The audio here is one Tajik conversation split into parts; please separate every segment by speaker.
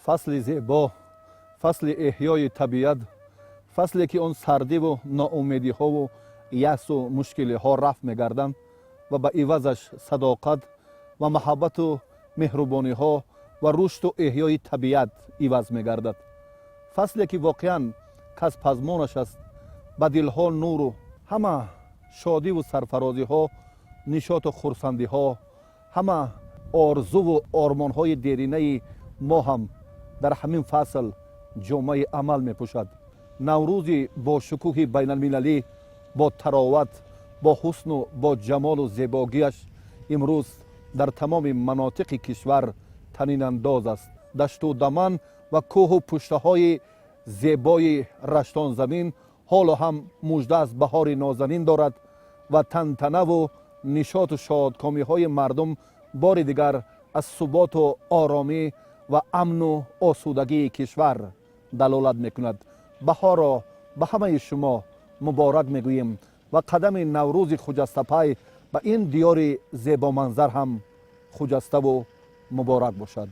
Speaker 1: فصل زیبا، فصل احیای طبیعت، فصلی که آن سردی و ناامیدی ها و یأس و مشکلی ها رفع می‌گردند و به عوضش صداقت و محبت و مهربانی ها و رشد و احیای طبیعت عوض می‌گردد. فصلی که واقعاً کس پزمانش است، به دلها نور و همه شادی و سرفرازی ها، نشاط و خرسندی ها، همه آرزو و آرمان های دیرینه ما هم در همین فصل جامعه عمل می پوشد. نوروزی با شکوه بین المللی، با تراوت، با حسن و با جمال و زیباییش امروز در تمام مناطق کشور طنین انداز است. دشت و دمن و کوه و پشته های زیبای رشتان زمین حالا هم مژده از بهار نازنین دارد و تنتنه و نشاط و شادکامی های مردم بار دیگر از ثبات و آرامی و امن و آسودگی کشور دلالت میکند. بهار را به همه شما مبارک میگوییم و قدم نوروز خجسته به این دیار زیبا منظر هم خجسته و مبارک باشد.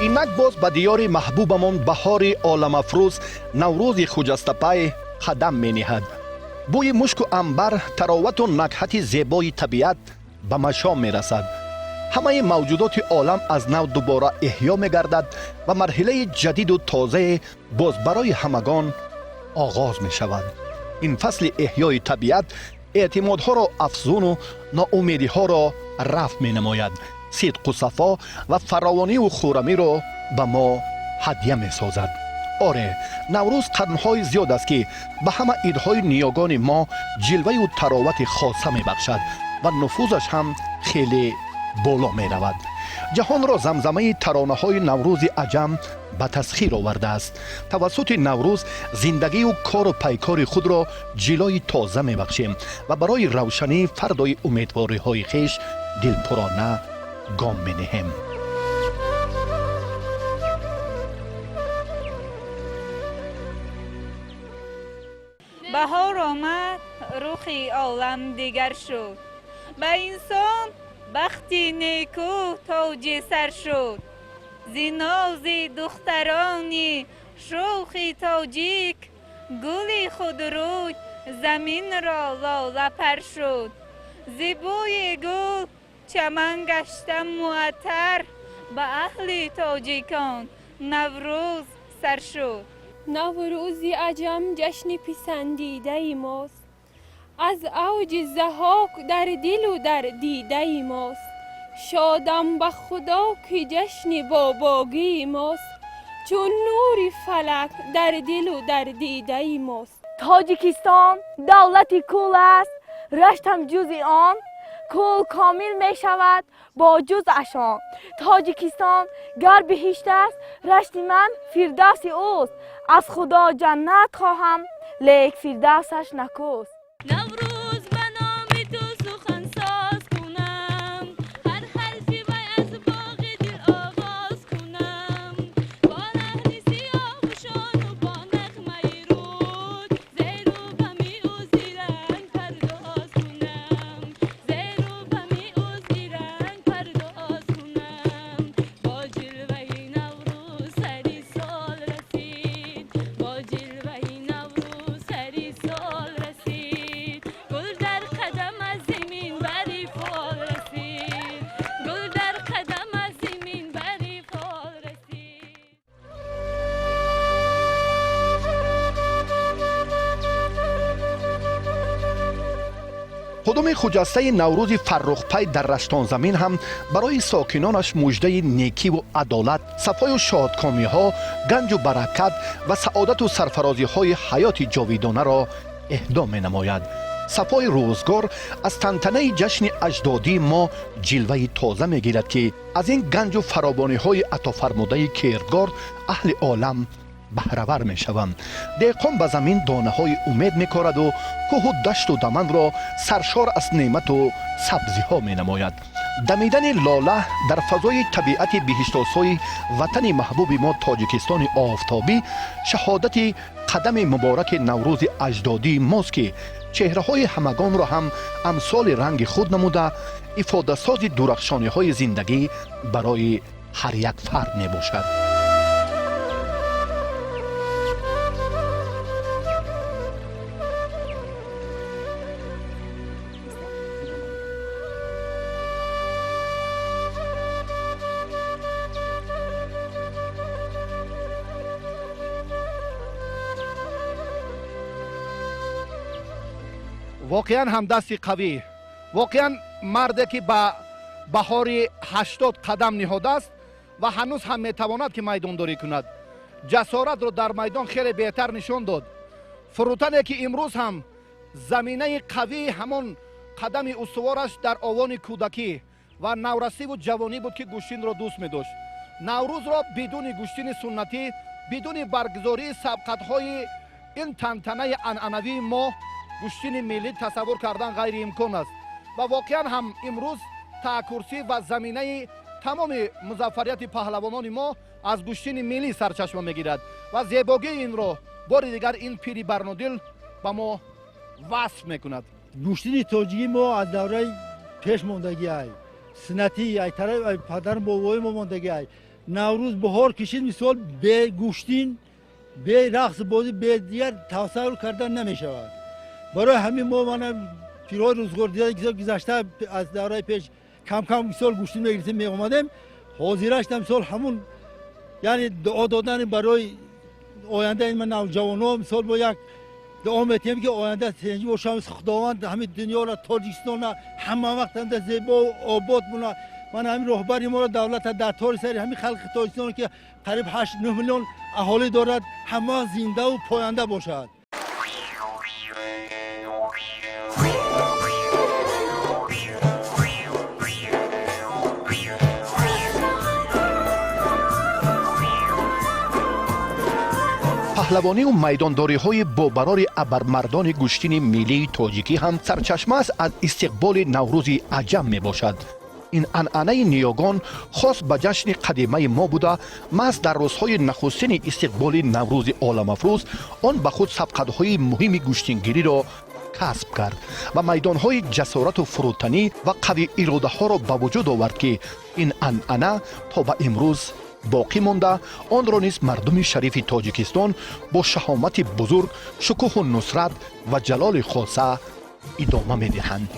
Speaker 1: اینک باز به دیار محبوبمان بهار عالم افروز نوروز خجسته قدم می نهد. بوی مشک و عنبر، تراوت و نکهت زیبای طبیعت به مشام می رسد. همه موجودات عالم از نو دوباره احیا می گردد و مرحله جدید و تازه باز برای همگان آغاز می شود. این فصل احیای طبیعت اعتمادها را افزون و ناامیدی ها را رفع می نماید. صدق و صفا و فراوانی و خرمی را به ما هدیه می سازد. آره، نوروز قرنهای زیاد است که به همه عیدهای نیاگان ما جلوه و تراوت خاصه می بخشد و نفوذش هم خیلی بالا می رود. جهان را زمزمه ترانه های نوروز عجم به تسخیر آورده است. توسط نوروز زندگی و کار و پیکار خود را جلوی تازه می بخشیم و برای روشنی فردای امیدواری های خیش دلپرانه گام می نهیم.
Speaker 2: بهار آمد، رخ عالم دیگر شد. به انسان بختی نیکو تاج سر شد. زیناز دخترانی شوخ تاجیک، گل خودروی زمین را لاله پر شد. زیبای گل چمن گشتم معطر، به اهل تاجیکان نوروز سر شد.
Speaker 3: نوروزی عجم جشن پسندیده ماست، از اوج ضحاک در دل و در دیده ماست. شادم به خدا که جشن باباگی ماست، چون نور فلک در دل و در دیده ماست.
Speaker 4: تاجیکستان دولتی کل است، رشت هم جز آن، کل کامل می شود با جز اشان. تاجیکستان گر بهشت است، رشت من فردوس اوست. از خدا جنت خواهم لیک فردوسش نکوست.
Speaker 3: نوروز به نام تو سخن ساز کنم، هر حرفی وی از باغ دل آغاز کنم. با لحن سیاه پوشان و با نغمه رود، زیر و بمی او زیرنگ پرداز کنم. زیر و بمی او زیرنگ پرداز کنم. با جلوه نوروز سری سال رسید، با جلوه نوروز سری سال رسید. گل در قدم از زمین بری فال رسید، گل در قدم از زمین بری فال رسید.
Speaker 1: قدوم خجسته نوروز فرخ در رشتان زمین هم برای ساکنانش مژده نیکی و عدالت، صفای و شادکامی ها، گنج و برکت و سعادت و سرفرازی های حیات جاویدانه را اهدا می نماید. صفای روزگار از تنتنه جشن اجدادی ما جلوه تازه می گیرد که از این گنج و فراوانی های عطا فرموده کردگار اهل عالم بهره‌ور می شوند. دهقان به زمین دانه های امید می کارد و کوه و دشت و دمن را سرشار از نعمت و سبزی ها می نماید. دمیدن لاله در فضای طبیعت بهشت‌آسای وطن محبوب ما تاجیکستان آفتابی شهادت قدم مبارک نوروز اجدادی ماست که چهره‌های همگان را هم امثال رنگ خود نموده افاده ساز درخشانی‌های زندگی برای هر یک فرد می باشد. واقعا هم دستی قوی، واقعا مرده که به بهار 80 قدم نهاده است و هنوز هم میتواند که میدانداری کند. جسارت رو در میدان خیلی بهتر نشان داد. فروتنی که امروز هم زمینه قوی همان قدم استوارش در آوان کودکی و نورسی و جوانی بود که گوشتین را دوست می داشت. نوروز را بدون گوشتین سنتی، بدون برگزاری سبقت‌های این تنتنه عنعنوی ما گوشتین ملی تصور کردن غیر امکان است و واقعا هم امروز تاکرسی و زمینه تمام مظفریت پهلوانان ما از گوشتین ملی سرچشمه میگیرد و زیبایی این را بار دیگر این پیری برنادل به ما وصف میکند.
Speaker 5: گوشتین تاجیکی ما از دوره پیش ماندگی ای سنتی ای طرف پدر بابای ما ماندگی ای. نوروز بهار کشید مثال به گوشتین به رقص بازی به دیگر تصور کردن نمی شود. برای همین ما من پیرای روزگار دیگه گذشته از دوره پیش کم کم مثال گوشتین میگیریم می اومدیم حاضرش مثال همون یعنی دعا دادن برای آینده این نوجوانان مثال با یک دعا میتیم که آینده سنجی و شمس خداوند همین دنیا را تاجیکستان را همه وقت هم زیبا و آباد مونه. من همین رهبری ما را دولت در طور سری همین خلق تاجیکستان که قریب 8-9 میلیون اهالی دارد همه زنده و پاینده باشد.
Speaker 1: پهلوانی و میدانداری های باورار ابرمردان گوشتین ملی تاجیکی هم سرچشمه است از استقبال نوروز عجم می باشد. این عنعنه نیاگان خاص به جشن قدیمه ما بوده، محض در روزهای نخستین استقبال نوروز عالم افروز آن به خود سبقت‌های مهم گوشتینگیری را کسب کرد و میدانهای جسارت و فروتنی و قوی اراده ها را به وجود آورد که این عنعنه تا به امروز باقی مانده. آن را نیز مردم شریف تاجیکستان با شهامت بزرگ، شکوه و نصرت و جلال خاصه ادامه می دهند.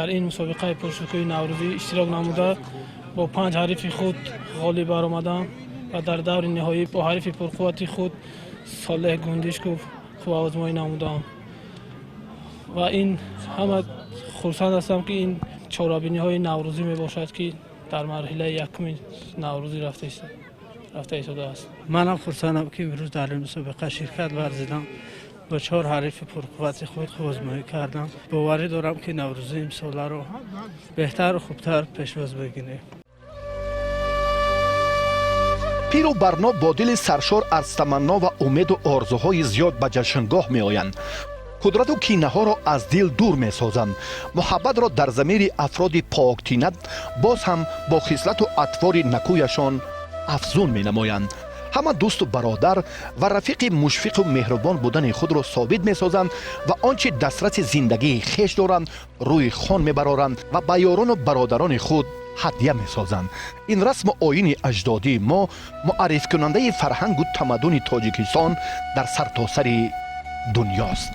Speaker 6: дар ин мусобиқаи пуршукӯҳи наврӯзӣ иштирок намуда бо 5 ҳарифи худ ғолиб баромадам ва дар даври ниҳоӣ бо ҳарифи пурқуввати худ Солеҳ Гундишков хуб озмоӣ намудам ва ин ҳама хурсанд ҳастам ки ин чорабиниҳои наврӯзӣ мебошад ки дар марҳилаи якуми наврӯзӣ рафта истодааст.
Speaker 7: манам хурсандам ки имрӯз дар ин мусобиқа ширкат варзидам با 4 حریف پرقوت خود آزمایی کردم. باوری دارم که نوروز امسال رو بهتر و خوبتر پیشواز بگیریم.
Speaker 8: پیر و برنا با دل سرشار از تمنا و امید و آرزوهای زیاد به جشنگاه می آیند. قدرت و کینه ها را از دل دور می سازند. محبت را در ضمیر افراد پاک‌طینت باز هم با خصلت و اطوار نکویشان افزون می نمایند. همه دوست و برادر و رفیق مشفق و مهربان بودن خود را ثابت می سازند و آنچه دسترس زندگی خیش دارند روی خوان می برارند و به یاران و برادران خود هدیه می سازند. این رسم و آیین اجدادی ما معرف کننده فرهنگ و تمدن تاجیکستان در سرتاسر دنیاست.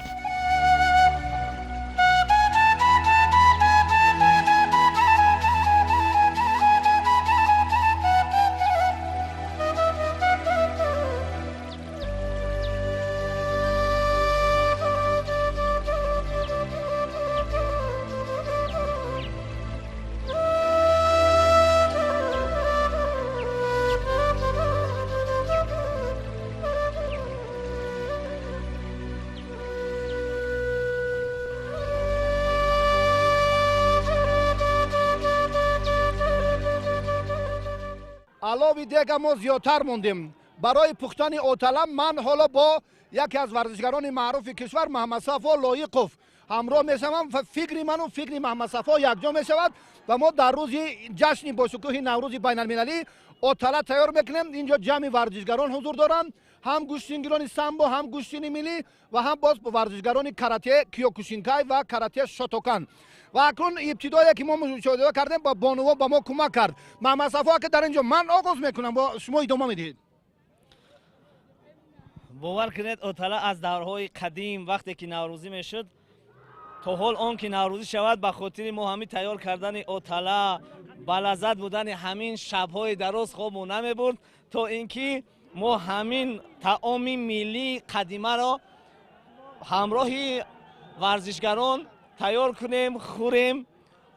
Speaker 9: علاوه دیگه ما زیادتر موندیم. برای پختن اوتلم من حالا با یکی از ورزشکاران معروف کشور محمد صفا لایقوف همراه میشوم. فکر من و فکر محمد صفا یکجا میشود و ما در روز جشن باشکوه نوروز بین المللی اوتلا تیار میکنیم. اینجا جمع ورزشکاران حضور دارند، هم گوشتینگیران سامبو، هم گوشتین ملی و هم باز ورزشکاران کاراته کیوکوشینکای و کاراته شوتوکان. و اکنون ابتدایی که ما مشاهده کردیم با بانو با ما کمک کرد. محمد صفا که در اینجا من آغاز میکنم با شما ادامه میدید.
Speaker 10: باور کنید اوتلا از دورهای قدیم وقتی که نوروزی میشد تا حال آن که نوروزی شود به خاطر ما همین تیار کردن اوتلا با لذت بودن همین شب‌های دراز خواب نمیبرد تا اینکه ما همین طعام ملی قدیمه را همراه ورزشکاران تیار کنیم، خوریم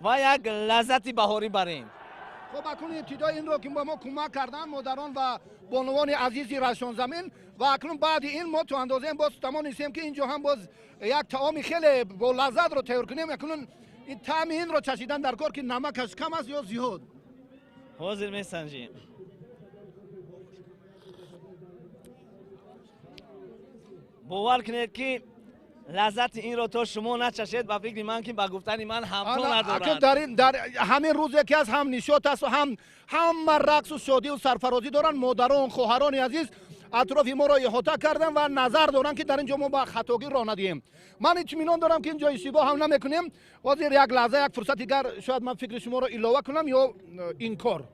Speaker 10: و یک لذت بهاری بریم.
Speaker 9: خب اکنون ابتدای این رو که با ما کمک کردن مادران و بانوان عزیزی رشان زمین و اکنون بعد این ما تو اندازه باز تمام نیستیم که اینجا هم باز یک طعام خیلی با لذت رو تیار کنیم. اکنون این طعم این رو چشیدن در کار که نمکش کم است یا زیاد.
Speaker 10: حاضر میسنجیم. باور کنید که لذت این رو تا شما نچشید با فکر من که با گفتن من همتون ندارد.
Speaker 9: در همین روز یکی از هم نشاط است و هم رقص و شادی و سرفرازی دارن. مادران خواهران عزیز اطراف ما را احاطه کردن و نظر دارن که در اینجا ما با خطاگیر راه ندیم. من اطمینان دارم که اینجا اشتباه هم نمیکنیم. واسه یک لحظه یک فرصت دیگر شاید من فکر شما را علاوه کنم یا این کار.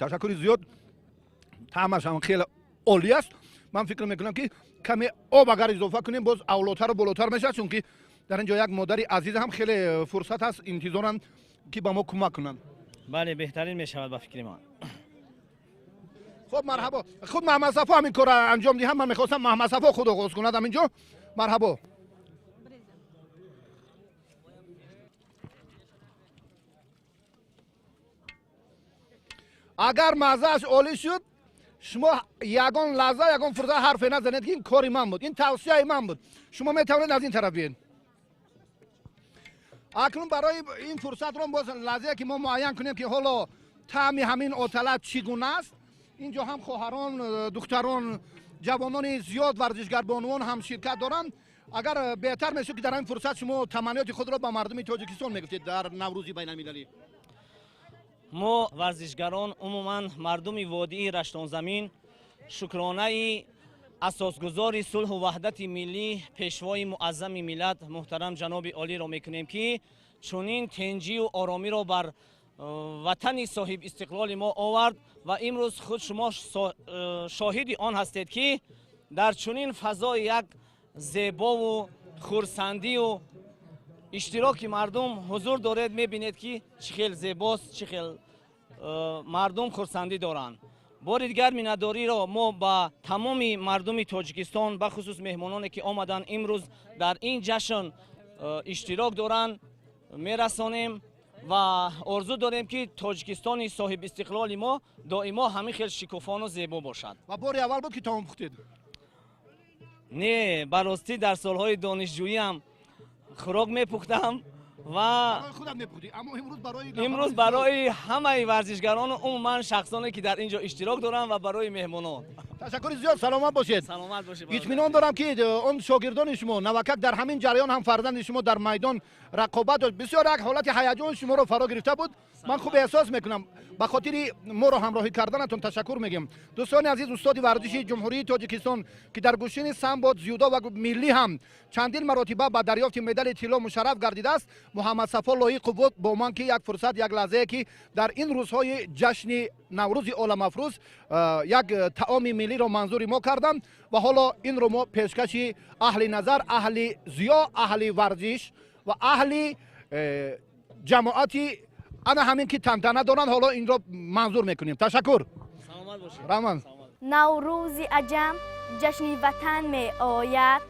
Speaker 9: تشکر زیاد. طعمش هم خیلی عالی است. من فکر میکنم که کمی آب اگر اضافه کنیم باز اولاتر و بالاتر میشه، چون که در اینجا یک مادری عزیز هم خیلی فرصت هست انتظارن که با ما کمک کنن.
Speaker 10: بله بهترین میشود با فکر من.
Speaker 9: خب مرحبا. خود محمد صفا همین کار انجام دهم. من میخواستم محمد صفا خود آغاز کند اینجا. مرحبا. اگر مزهش عالی شد شما یگان لحظه یگان فرصت حرف نزنید که این کاری من بود، این توصیه من بود. شما میتوانید از این طرف بیاین. اکنون برای این فرصت رو باز لحظه که ما معین کنیم که حالا طعم همین اوتلا چگونه است. اینجا هم خواهران، دختران، جوانان زیاد ورزشگر بانوان هم شرکت دارند. اگر بهتر میشه که در این فرصت شما تمنیات خود را به مردم تاجیکستان میگفتید در نوروز بین المللی.
Speaker 10: ما ورزشگران عموما مردم وادی رشتان زمین شکرانه اساسگذار صلح و وحدت ملی پیشوای معظم ملت محترم جناب عالی را میکنیم که چنین تنجی و آرامی را بر ватани соҳиб истиқлоли мо овард ва имрӯз худ шумо шоҳиди он ҳастед ки дар чунин фазои як зебову хурсандию иштироки мардум ҳузур доред, мебинед ки чӣ хел зебост, чӣ хел мардум хурсандӣ доранд. бори дигар миннатдориро мо ба тамоми мардуми Тоҷикистон, бахусус меҳмононе ки омаданд имрӯз дар ин ҷашн иштирок доранд, мерасонем ва орзу дорем ки Тоҷикистони соҳиби истиқлоли мо доимо ҳамин хел шикуфону зебо бошад.
Speaker 9: ва бори аввал буд ки таом пухтед?
Speaker 10: Не, баростӣ дар солҳои донишҷӯиам хӯрок мепухтам ва
Speaker 9: худам мепухтӣ, аммо
Speaker 10: имрӯз барои ҳамаи варзишгарону умуман шахсоне ки дар ин ҷо иштирок доранд ва барои меҳмонон.
Speaker 9: ташаккури зиёд, саломат бошед.
Speaker 10: Саломат бошед.
Speaker 9: итминон дорам ки он шогирдони шумо навакак дар ҳамин ҷараён ҳам фарзанди шумо дар майдон рақобат дошт. Бисёр як ҳолати ҳаяҷон шуморо фаро гирифта буд. ман хуб эҳсос мекунам. ба хотири моро ҳамроҳӣ карданатон ташаккур мегӯем. дӯстони азиз, устоди варзиши ҷумҳурии Тоҷикистон ки дар гӯшини самбод, дзюдо ва миллӣ ҳам чандин маротиба ба дарёфти медали тилло мушарраф гардидааст, Муҳаммад Сафо лоиқ буд бо ман ки як фурсат, як лаҳзае ки дар ин рӯзҳои ҷашни наврӯзи оламафрӯз як таоми миллиро манзури мо кардам ва ҳоло инро мо пешкаши аҳли назар, аҳли зиё, аҳли варзиш ва аҳли ҷамоати ана ҳамин ки тантана доранд, ҳоло инро манзур мекунем. Ташаккур.
Speaker 10: Саломат бошед.
Speaker 9: Раман.
Speaker 4: наврӯзи аҷам ҷашни ватан меояд,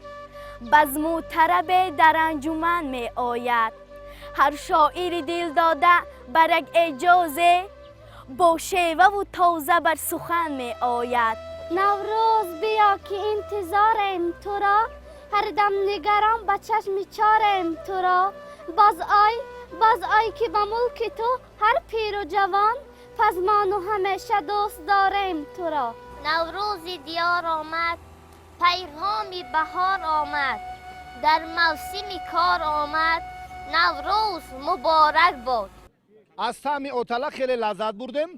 Speaker 4: базму тарабе дар анҷуман меояд. ҳар шоири дилдода бар як эҷозе, бо шеваву тоза бар сухан меояд.
Speaker 11: наврӯз бия ки интизорем туро, ҳар дам нигарон ба чашми чорем туро. баз ой ки ба мулки ту ҳар пиру ҷавон, пазмону ҳамеша дӯст дорем туро.
Speaker 12: наврӯзи диёр омад, пайғоми баҳор омад, дар мавсими кор омад, наврӯз муборак бод.
Speaker 9: аз таъми отала хеле лаззат бурдем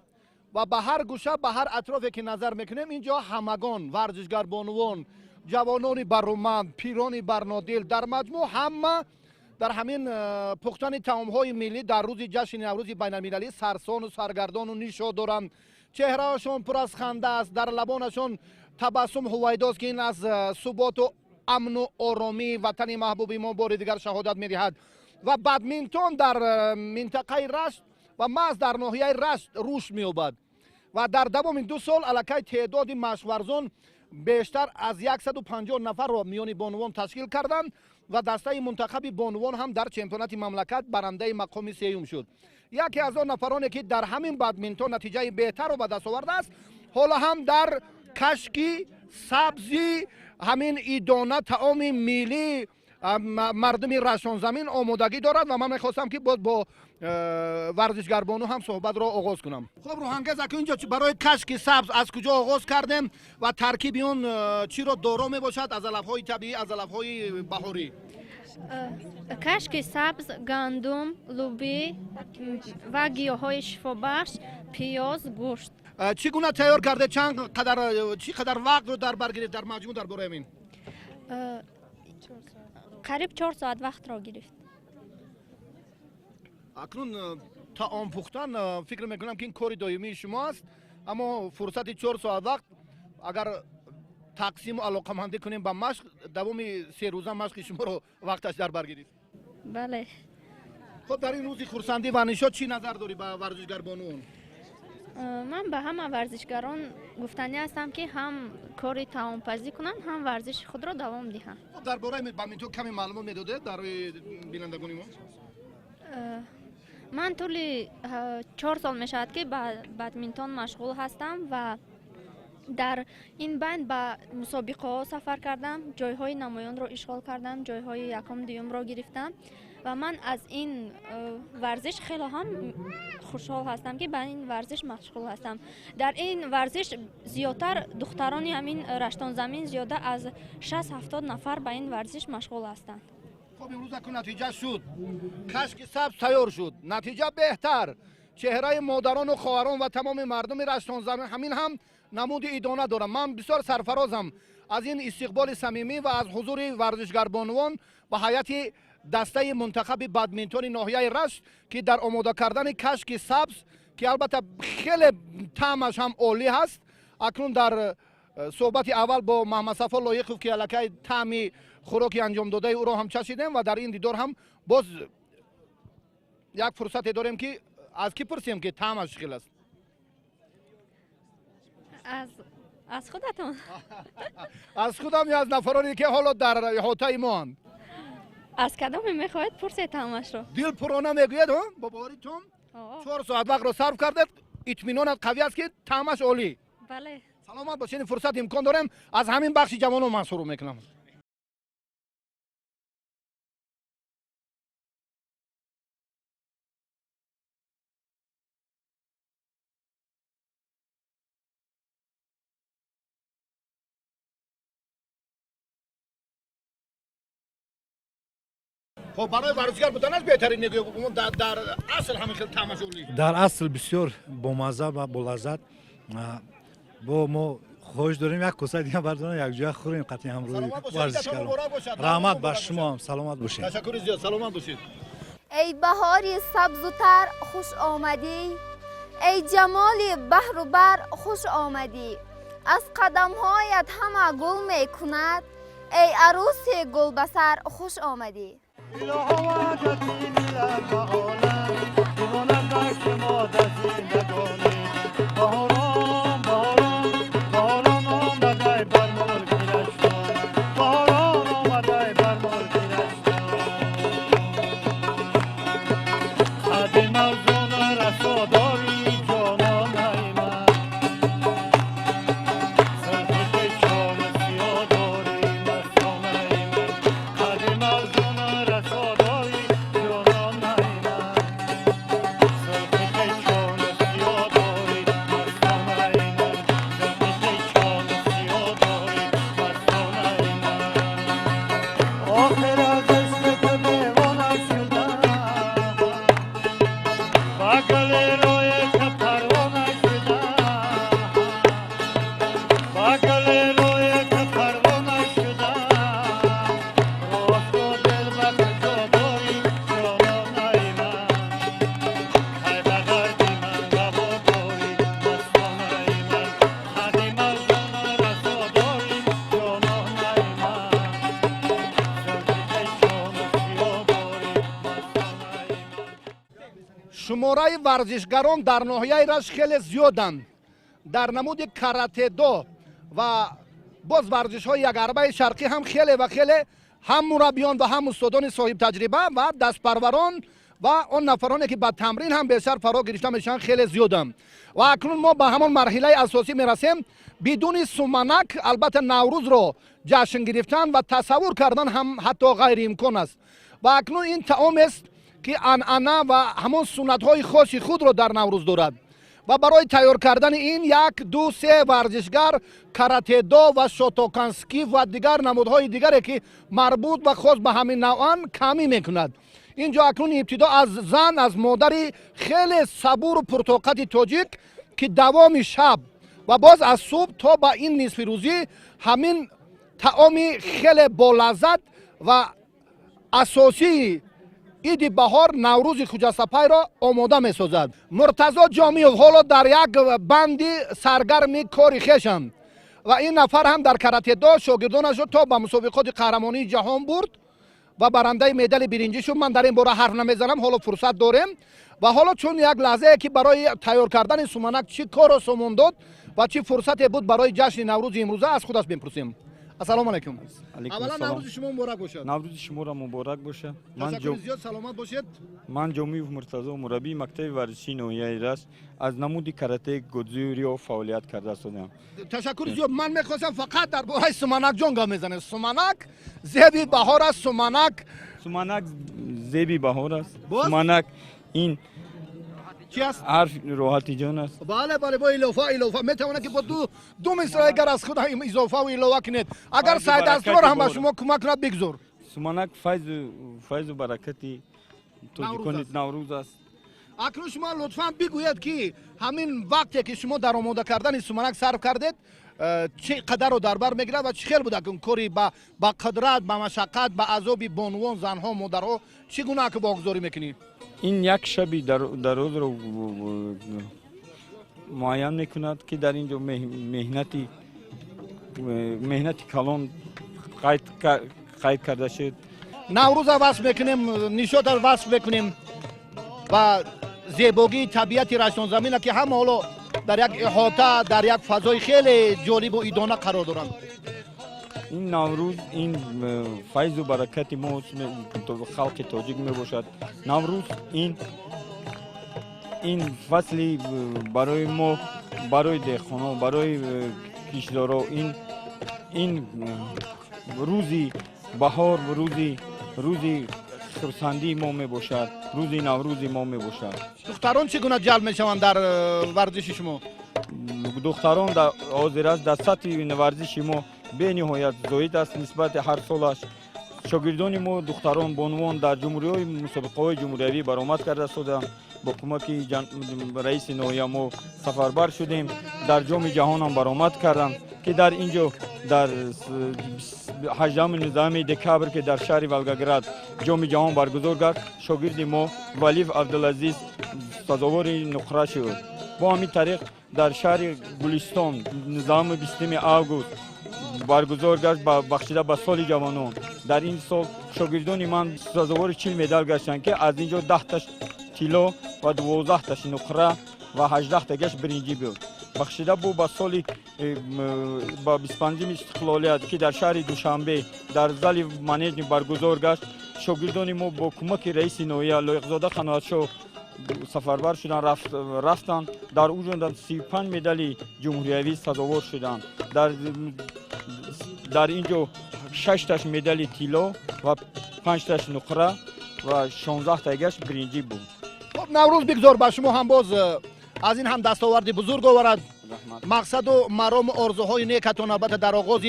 Speaker 9: ва ба ҳар гӯша, ба ҳар атрофе ки назар мекунем, инҷо ҳамагон варзишгарбонувон, ҷавонони баруманд, пирони барнодил, дар маҷмӯъ ҳама дар ҳамин пухтани таомҳои миллӣ дар рӯзи ҷашни наврӯзи байналмилалӣ сарсону саргардону нишод доранд. чеҳраашон пур аз ханда аст, дар лабонашон табассум ҳувайдост ки ин аз суботу амну оромии ватани маҳбуби мо бори дигар шаҳодат медиҳад. ва бадминтон дар минтақаи Рашт ва маҳз дар ноҳияи Рашт рушд меёбад ва дар давоми 2 сол аллакай теъдоди машқварзон бештар аз 150 нафарро миёни бонувон ташкил карданд ва дастаи мунтахаби бонувон ҳам дар чемпионати мамлакат барандаи мақоми сеюм шуд. яке аз он нафароне ки дар ҳамин бадминтон натиҷаи беҳтарро ба даст овардааст, ҳоло ҳам дар кашки сабзи ҳамин идона таоми миллӣ мардуми рашонзамин омодагӣ дорад ва ман мехостам ки боз бо варзишгарбону ҳам суҳбатро оғоз кунам. хуб рӯҳангез ака, инҷо барои кашки сабз аз куҷо оғоз кардем ва таркиби он чиро доро мебошад аз алафҳои табиӣ, аз алафҳои баҳорӣ?
Speaker 11: кашки сабз, гандум, луби ва гиёҳҳои шифобахш, пиёз, гӯшт.
Speaker 9: чӣ гуна тайёр карде? чӣ қадар вақтро дар бар гирифт дар маҷмӯъ дар бораи амин?
Speaker 11: қариб 4 соат вақтро гирифт.
Speaker 9: акнун таом пухтан фикр мекунам ки ин кори доимии шумо аст, аммо фурсати 4 соат вақт агар тақсиму алоқамандӣ кунем ба машқ, давоми 3 рӯза машқи шуморо вақташ дар бар гирифт.
Speaker 11: бале.
Speaker 9: хуб, дар ин рӯзи хурсандӣ ва нишод чӣ назар дорӣ ба варзишгарбонуон?
Speaker 11: ман ба ҳама варзишгарон гуфтанӣ ҳастам ки ҳам кори таомпазӣ кунанд, ҳам варзиши худро давом диҳанд.
Speaker 9: дар бораи бадминтон каме маълумот медодед барои бинандагони мо?
Speaker 11: ман тӯли 4 сол мешавад ки ба бадминтон машғул ҳастам ва дар ин байн ба мусобиқаҳо сафар кардам, ҷойҳои намоёнро ишғол кардам, ҷойҳои якум дуюмро гирифтам ва ман аз ин варзиш хело ҳам хушҳол ҳастам ки ба ин варзиш машғул ҳастам. дар ин варзиш зиёдтар духтарони ҳамин раштонзамин зиёда аз 60-70 нафар ба ин варзиш машғул ҳастанд.
Speaker 9: хуб, имрӯз аку натиҷа шуд. кашки сабз тайёр шуд. натиҷа беҳтар. чеҳраи модарону хоҳарон ва тамоми мардуми раштонзамин ҳамин ҳам намуди идона дорам. ман бисёр сарфарозам аз ин истиқболи самимӣ ва аз ҳузури варзишгарбонувон ба ҳайати دسته منتخب بدمینتون ناحیه رشت که در آماده کردن کشک سبز که البته خیلی طعمش هم عالی هست. اکنون در صحبت اول با محمد صفا لایقوف که الکی طعم خوراکی انجام داده او را هم چشیدیم و در این دیدار هم باز یک فرصت داریم که از کی پرسیم که طعمش خیلی است.
Speaker 11: از خودتون
Speaker 9: از خودم یا از نفرانی که حالا در احاطه ما اند؟
Speaker 11: از کدام میخواید پرسید طعمش رو؟
Speaker 9: دل پرانه میگوید ها با باوریتون 4 ساعت وقت را صرف کرده، اطمینانت قوی است که طعمش عالی.
Speaker 11: بله.
Speaker 9: سلامت باشین. فرصت امکان داریم از همین بخش جوانان من شروع میکنم. خب برای ورزشکار بودنش بهترین نگه در اصل همین خیلی طعمش عالی.
Speaker 5: در اصل بسیار بامزه و بلذت. با ما خوش داریم یک کوسه دیگه برداریم یک جای خوریم قطعی هم روی ورزشکاران. رحمت بر شما هم. سلامت باشید.
Speaker 9: تشکر زیاد. سلامت باشید.
Speaker 12: ای بهاری سبز و تر خوش آمدی، ای جمالی بحر و بر خوش آمدی، از قدمهایت همه گل می کند، ای عروس گلبسر خوش آمدی.
Speaker 9: شماره ورزشگران در ناحیه رشت خیلی زیادند. در نمود کاراته دو و باز ورزش های یک عربه شرقی هم خیلی و خیلی هم مربیان و هم استادان صاحب تجربه و دستپروران و آن نفرانی که با تمرین هم بیشتر فرا گرفته میشن خیلی زیادند. و اکنون ما به همان مرحله اساسی میرسیم. بدون سومنک البته نوروز رو جشن گرفتن و تصور کردن هم حتی غیر امکان است. و اکنون این طعام است که عنعنه و همان سنت های خاص خود را در نوروز دارد و برای تیار کردن این 1 2 3 ورزشگر کاراته دو و شوتوکانسکی و دیگر نمودهای دیگری که مربوط و خاص به همین نوعان کمی میکند. اینجا اکنون ابتدا از زن از مادری خیلی صبور و پرطاقت تاجیک که دوام شب و باز از صبح تا به این نصف روزی همین طعام خیلی با لذت و اساسی عید بهار نوروز خجسته را آماده می سازد. مرتضی جامیوف حالا در یک بندی سرگرم کاری خویشند و این نفر هم در کاراته دو شاگردانش را تا به مسابقات قهرمانی جهان برد و برنده مدال برنجی شد. من در این باره حرف نمیزنم، حالا فرصت داریم و حالا چون یک لحظه که برای تیار کردن سومنک چی کار و سامان داد و چی فرصت بود برای جشن نوروز امروزه از خودش بپرسیم. السلام علیکم. اولا نوروز شما مبارک باشد.
Speaker 13: نوروز شما را مبارک باشه.
Speaker 9: زیاد سلامت باشید.
Speaker 13: من جامیوف مرتضی مربی مکتب ورزشی ناحیه رشت از نمود کاراته گودزیوریو فعالیت کرده هستم.
Speaker 9: تشکر زیاد. من میخواستم فقط در باره سومنک جنگا میزنه. سومنک زیبی بهار است.
Speaker 13: سومنک زیبی بهار است. سومنک این
Speaker 9: چی است؟
Speaker 13: حرف راحتی جان است.
Speaker 9: بله با اضافه میتونه که با دو مصرع اگر از خود اضافه و اضافه کنید. اگر سعی دستور هم به شما کمک کنه بگذار.
Speaker 13: سومنک فیض و برکتی توجیکانید نوروز است.
Speaker 9: اکنون شما لطفا بگوید که همین وقتی که شما در آماده کردن سومنک صرف کردید چه قدر رو در بر میگیره و چه خیلی بوده که کاری با قدرت با مشقت با عذاب بانوان زنها مادرها چگونه که واگذاری میکنی؟
Speaker 13: این یک شبی در روز رو معین میکند که در اینجا مهنتی کلان قید کرده شد.
Speaker 9: نوروز وصف میکنیم، نشاط وصف میکنیم و زیبایی طبیعت رشتون زمین که هم حالا در یک احاطه در یک فضای خیلی جالب و ایدانه قرار دارند.
Speaker 13: این نوروز این فیض و برکت ما خلق تاجیک می باشد. نوروز این فصلی برای ما، برای دهقانا، برای کشاورزا این روزی بهار و روزی خرسندی ما می باشد، روزی نوروزی ما می باشد.
Speaker 9: دختران چگونه جلب می شوند در ورزش شما؟
Speaker 13: دختران در حاضر است در سطح ورزش ما به نهایت زاید است نسبت هر سالش. شاگردان ما دختران بانوان در جمهوری مسابقه های جمهوری برآمد کرده شدند. با کمک رئیس ناحیه ما سفربر شدیم، در جام جهان هم برآمد کردند که در اینجا در 18 نوامبر دکبر که در شهر ولگگراد جام جهان برگزار گشت، شاگرد ما ولیف عبدالعزیز سزاوار نقره شد. با همین طریق در شهر گلستان نظام 20 آگوست برگزار گشت بخشیده به سال جوانان. در این سال شاگردان من سزاوار 40 مدال گشتند که از اینجا 10 تاش طلا و 12 تاش نقره و 18 تا گشت برنجی بود. بخشیده بود به سال با 25 استقلالیت که در شهر دوشنبه در زال منیج برگزار گشت. شاگردان ما با کمک رئیس ناحیه لایقزاده قناعتشاه سفربر شدن رفتن در اوجان 35 مدال جمهوری سزاوار شدند. در اینجا 6 تاش مدال طلا و 5 تاش نقره و 16 تا گشت برنجی بود.
Speaker 9: نوروز بگذار به شما هم باز از این هم دستاورد بزرگ آورد. مقصد و مرام آرزوهای نیکتان البته در آغاز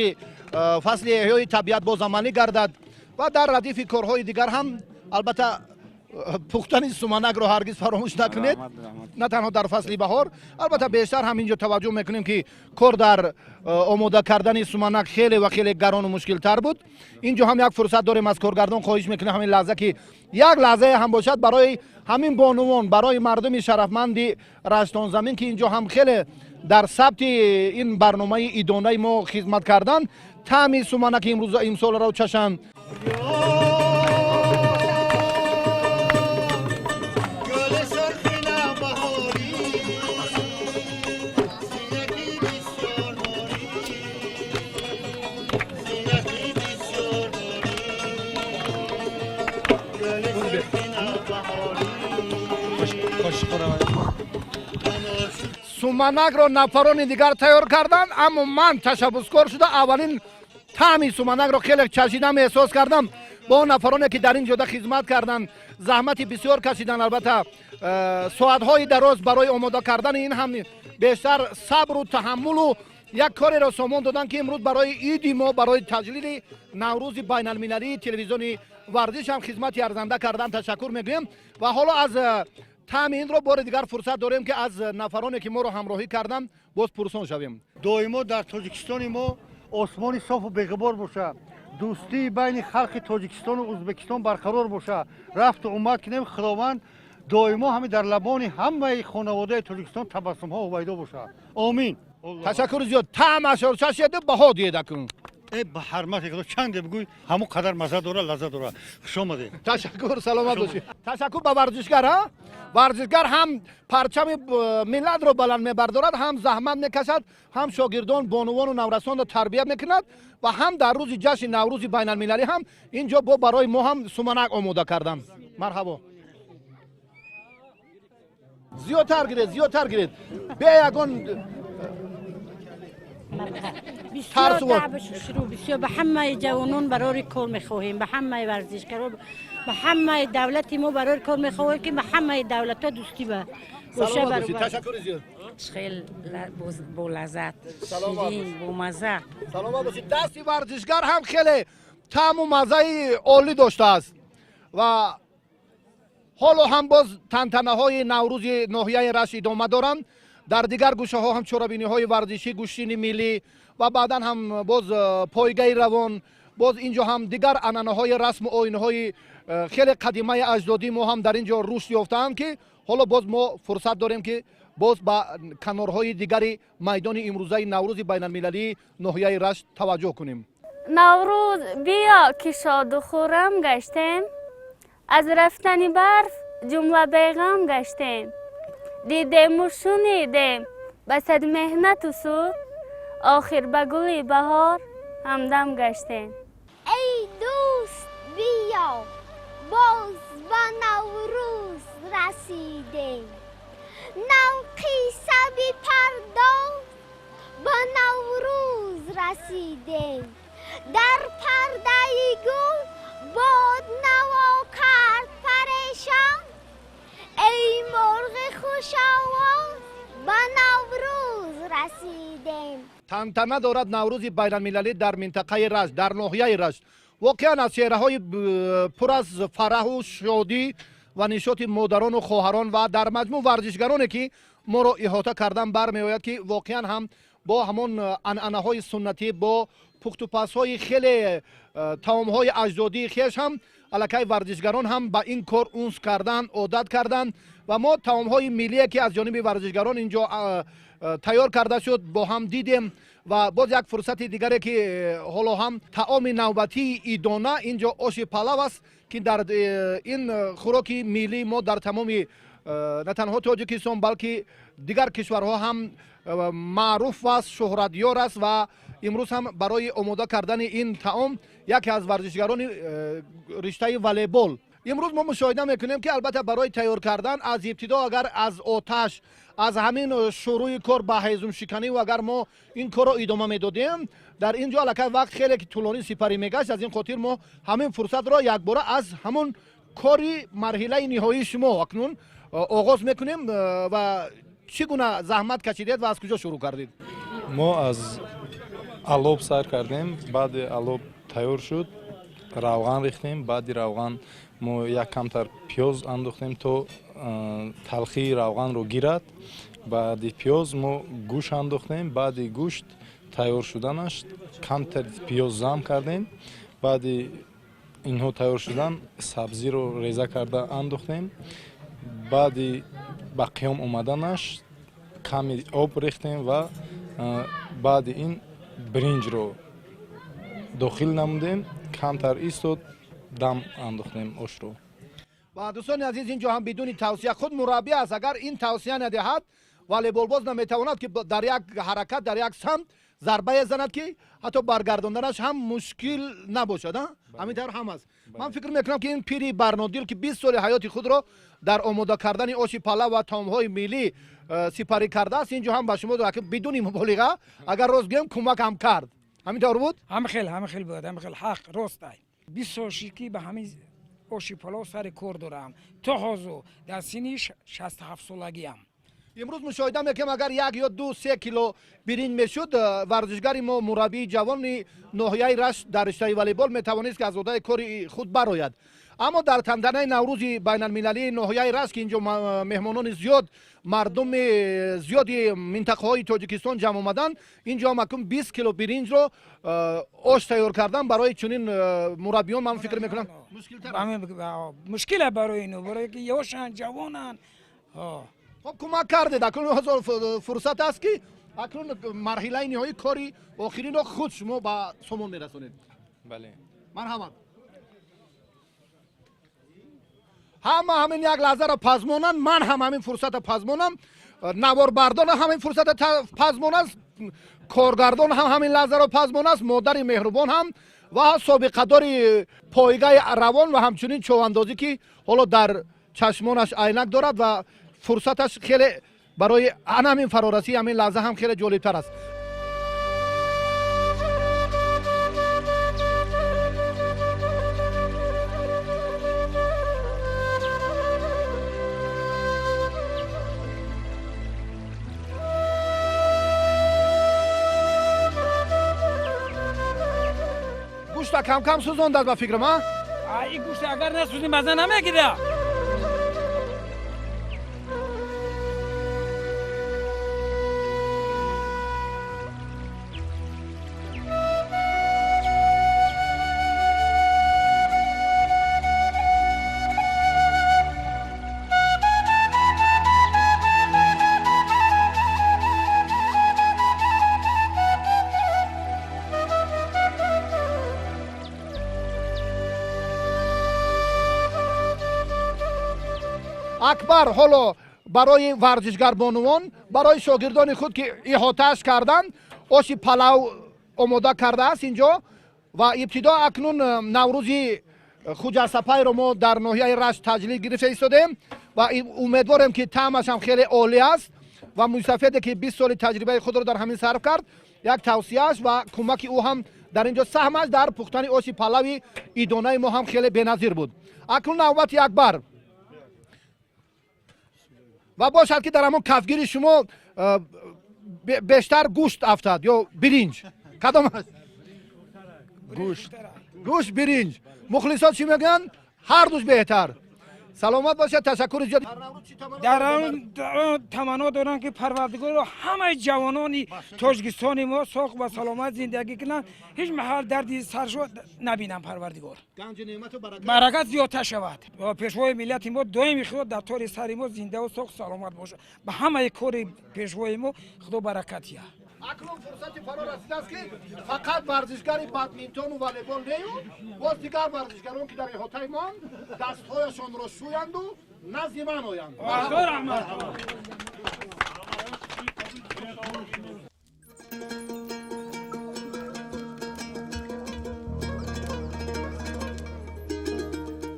Speaker 9: فصل احیای طبیعت باز عملی گردد و در ردیف کارهای دیگر هم البته پختن سومنک رو هرگز فراموش نکنید. نه تنها در فصل بهار، البته بیشتر هم اینجا توجه میکنیم که کار در آماده کردن سومنک خیلی و خیلی گران و مشکل تر بود. اینجا هم یک فرصت داریم از کارگردان خواهش میکنیم همین لحظه که یک لحظه هم باشد برای همین بانوان، برای مردم شرفمند رشتان زمین که اینجا هم خیلی در ثبت این برنامه ایدانه ما خدمت کردن، طعم سومنک امسال را چشند. سومنک را نفران دیگر تیار کردن، اما من تشبسکار شده اولین طعم سومنک را خیلی چشیدم، احساس کردم با نفرانی که در این جاده خدمت کردن، زحمت بسیار کشیدن. البته ساعت‌های دراز برای آماده کردن این هم بیشتر صبر و تحمل و یک کاری را سامان دادن که امروز برای عید ما، برای تجلیل نوروز بین المللی تلویزیون ورزش هم خدمت ارزنده کردن. تشکر میگویم و حالا از طعم این را بار دیگر فرصت داریم که از نفرانی که ما رو همراهی کردن باز پرسان شویم.
Speaker 5: دائما در تاجیکستان ما آسمان صاف و بی‌غبار باشه، دوستی بین خلق تاجیکستان و ازبکستان برقرار باشه، رفت و اومد کنیم خداوند دائما همه در لبان همه خانواده تاجیکستان تبسم ها و ویدا باشه. آمین.
Speaker 9: تشکر زیاد. طعم اشار چشیده بها دیده کن.
Speaker 5: به حرمت یک چند بگوی همون قدر مزه داره، لذت داره. خوش آمده.
Speaker 9: تشکر، سلامت باشی. تشکر به ورزشگر ها. ورزشگر هم پرچم ملت رو بلند میبردارد، هم زحمت میکشد، هم شاگردان بانوان و نورسان رو تربیت میکند و هم در روز جشن نوروز بین المللی هم اینجا با برای ما هم سومنک آماده کردن. مرحبا. زیادتر گیرید بیا یگان
Speaker 14: بسیار دعوش شروع بسیار به همه جوانان برای کار میخواهیم، به همه ورزشکاران، به همه دولت ما برای کار میخواهیم که به همه دولت ها دوستی باشه.
Speaker 9: تشکر زیاد.
Speaker 14: خیلی با لذت، شیرین، با مزه.
Speaker 9: سلامت باشید. دستی ورزشگر هم خیلی طعم و مزه عالی داشته است و حالا هم باز تنتنه های نوروز ناحیه رشت ادامه دارند. дар дигар гӯшаҳо ҳам чорабиниҳои варзишӣ, гӯштини миллӣ ва баъдан ҳам боз пойгаи равон, боз инҷо ҳам дигар анъанаҳои расму оинҳои хеле қадимаи аҷдодӣ мо ҳам дар ин ҷо рушд ёфтаанд, ки ҳоло боз мо фурсат дорем ки боз ба канорҳои дигари майдони имрӯзаи наврӯзи байналмилалии ноҳияи Рашт таваҷҷӯҳ кунем.
Speaker 4: наврӯз биё ки шоду хӯрам гаштем, аз рафтани барф ҷумла беғам гаштем, дидему шунидем ба сад меҳнату суд, охир ба гули баҳор ҳамдам гаштем.
Speaker 12: ای دوست بیا باز به نوروز رسیدیم نو قصه بپرداز به نوروز رسیدیم در پرده گل باد نوا کرد پریشان ای مرغ خوش آواز به نوروز رسیدیم.
Speaker 9: тантана дорад наврӯзи байналмилалӣ дар минтақаи Рашт, дар ноҳияи Рашт. воқеан аз чеҳраҳои пур аз фараҳу шодӣ ва нишоти модарону хоҳарон ва дар маҷмӯъ варзишгароне ки моро иҳота кардан бармеояд, ки воқеан ҳам бо ҳамон анъанаҳои суннатӣ, бо пухтупазҳои хеле таомҳои аҷдодии хеш ҳам аллакай варзишгарон ҳам ба ин кор унс кардан, одат кардан ва мо таомҳои миллие ки аз ҷониби варзишгарон инҷо тайёр карда шуд бо ҳам дидем ва боз як фурсати дигаре ки ҳоло ҳам таоми навбатии идона инҷо оши палав аст, ки дар ин хӯроки миллии мо дар тамоми на танҳо Тоҷикистон балки дигар кишварҳо ҳам маъруф аст, шӯҳратёр аст ва имрӯз ҳам барои омода кардани ин таом яке аз варзишгарони риштаи волейбол имрӯз мо мушоҳида мекунем ки албатта барои тайёр кардан аз ибтидо агар аз оташ, аз ҳамин шурӯи кор ба ҳайзумшиканӣ агар мо ин корро идома медодем, дар ин ҷо аллакай вақт хеле тӯлонӣ сипарӣ мегашт. аз ин хотир мо ҳамин фурсатро якбора аз ҳамон кори марҳилаи ниҳоии шумо акнун оғоз мекунем ва чӣ гуна заҳмат кашидед ва аз куҷо шурӯъ кардед?
Speaker 15: мо аз алоб сар кардем, баъди алоб тайёр шуд, равған рехтем, баъди равған мо як камтар пиёз андохтем то талхии равғанро гирад. баъди пиёз мо гӯшт андохтем, баъди гӯшт тайёр шуданаш камтар пиёз зам кардем. баъди инҳо тайёр шудан сабзиро реза карда андохтем. баъди ба қиём омаданаш каме об рехтем ва баъди ин бринҷро дохил намудем, камтар истод дам андохтем ошро.
Speaker 9: ва дӯстони азиз инҷо ҳам бидуни тавсия худ мураббӣ аст, агар ин тавсия надиҳад волейболбоз наметавонад ки дар як ҳаракат дар як самт зарбае занад ки ҳатто баргардонданаш ҳам мушкил набошад. ҳамин тавр ҳам аст. ман фикр мекунам ки ин пири барнодил ки 20 соли ҳаёти худро дар омода кардани оши палав ва таомҳои миллӣ сипарӣ кардааст, инҷо ҳам ба шумо бидуни муболиға агар рост гӯем кӯмак ҳам кард. ҳамин тавр буд?
Speaker 16: ҳамахел буд, ҳамахел ҳақ рост ай. 20 солши ки ба ҳамин оши палов сари кор дорам. то ҳозир дар синни 67 солагиам.
Speaker 9: имрӯз мушоҳида мекунем агар 1 ё 2-3 кило биринҷ мешуд, варзишгари мо мураббии ҷавони ноҳияи Рашт дар риштаи волейбол метавонист ки аз одаи кори худ барояд. аммо дар танданаи наврӯзи байналмилалии ноҳияи Рашт ки инҷо меҳмонони зиёд, мардуми зиёди минтақаҳои Тоҷикистон ҷамъ омаданд, инҷо ҳам акнун 20 кило биринҷро ош тайёр кардан барои чунин мураббиён ман фикр мекунам
Speaker 16: мушкил аст барои инҳо, барое ки ёшанд, ҷавонанд.
Speaker 9: хоб кӯмак кардед, акнун ҳозир фурсат аст ки акнун марҳилаи ниҳоии кори охиринро худ шумо ба сомон мерасонед.
Speaker 15: бале
Speaker 9: марҳамат. ҳама ҳамин як лаҳзаро пазмонанд, ман ҳам ҳамин фурсата пазмонам, наворбардон ҳамин фурсата пазмон аст, коргардон ҳам ҳамин лаҳзаро пазмон аст, модари меҳрубон ҳам ва собиқадори пойгаи равон ва ҳамчунин човандозӣ ки ҳоло дар чашмонаш айнак дорад ва фурсаташ хеле барои ҳамин фарорасии ҳамин лаҳза ҳам хеле ҷолибтар аст. гӯшта кам сӯзондааст ба фикрам.
Speaker 16: ин гӯшта агар насӯзӣ мазза намегирад.
Speaker 9: акбар ҳоло барои варзишгарбонувон барои шогирдони худ ки иҳотааш карданд оши палав омода кардааст инҷо ва ибтидо акнун наврӯзи хуҷасапайро мо дар ноҳияи Рашт таҷлил гирифта истодем ва умедворем ки таъмашам хеле олӣ аст ва мусафеде ки 20 соли таҷрибаи худро дар ҳамин сарф кард як тавсияаш ва кӯмаки ӯ ҳам дар инҷо саҳмаш дар пухтани оши палави идонаи мо ҳам хеле беназир буд. Акнун навбати акбар ва бошад ки дар ҳамон кафгири шумо бештар гӯшт афтад ё биринҷ кадом аст? гӯшт биринҷ. мухлисот чӣ мегӯянд? ҳар душ беҳтар. саломат бошед. ташаккури зиёд.
Speaker 16: дар он таманно дорам ки парвардигоро ҳамаи ҷавонони тоҷикистони мо соғ ва саломат зиндагӣ кунанд, ҳеҷ маҳал дарди саршо набинам. парвардигор баракат зиёдтар шавад. пешвои миллати мо доими худо дар тори сари мо зиндаву соғ саломат бошад. ба ҳамаи кори пешвои мо худо баракат я.
Speaker 9: акнун фурсати фаро расидааст ки фақат варзишгари бадминтону волейбол нею боз дигар варзишгарон ки дар иҳотаи моанд дастҳояшонро шӯянду назди ман оянд.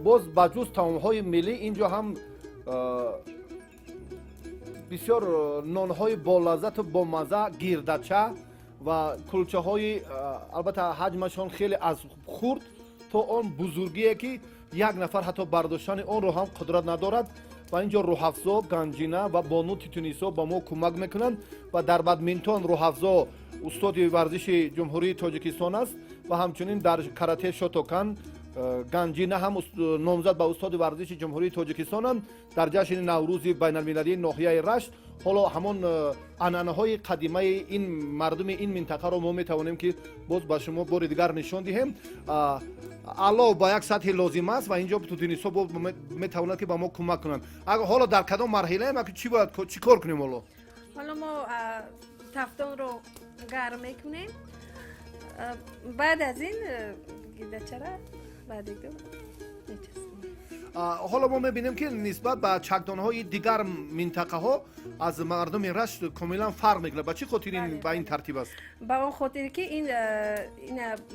Speaker 9: боз ба ҷуз таомҳои миллӣ инҷо ҳам бисёр нонҳои болаззату бомазза, гирдача ва кулчаҳои албатта ҳаҷмашон хеле аз хурд то он бузургие ки як нафар ҳатто бардоштани онро ҳам қудрат надорад ва инҷо рӯҳафзо ганҷина ва бону титунисо ба мо кӯмак мекунанд ва дар бадминтон рӯҳафзо устоди варзиши ҷумҳурии тоҷикистон аст ва ҳамчунин дар карате шотокан ганҷина ҳам номзад ба устоди варзиши ҷумҳурии тоҷикистонанд. дар ҷашни наврӯзи байналмилалии ноҳияи Рашт ҳоло ҳамон анъанаҳои қадимаи ин мардуми ин минтақаро мо метавонем ки боз ба шумо бори дигар нишон диҳем. алло ба як сатҳи лозим аст ва инҷо тутунисо метавонад ки ба мо кӯмак кунанд. ҳоло дар кадом марҳилаем чӣ бояд чӣ кор кунем?
Speaker 17: ҳоло мо тафтонро гарм мекунем. баъд аз ин гирдачара
Speaker 9: ҳоло мо мебинем ки нисбат ба чакдонҳои дигар минтақаҳо аз мардуми Рашт комилан фарқ мекунад. ба чӣ хотир ба ин тартиб аст?
Speaker 17: ба он хотир ки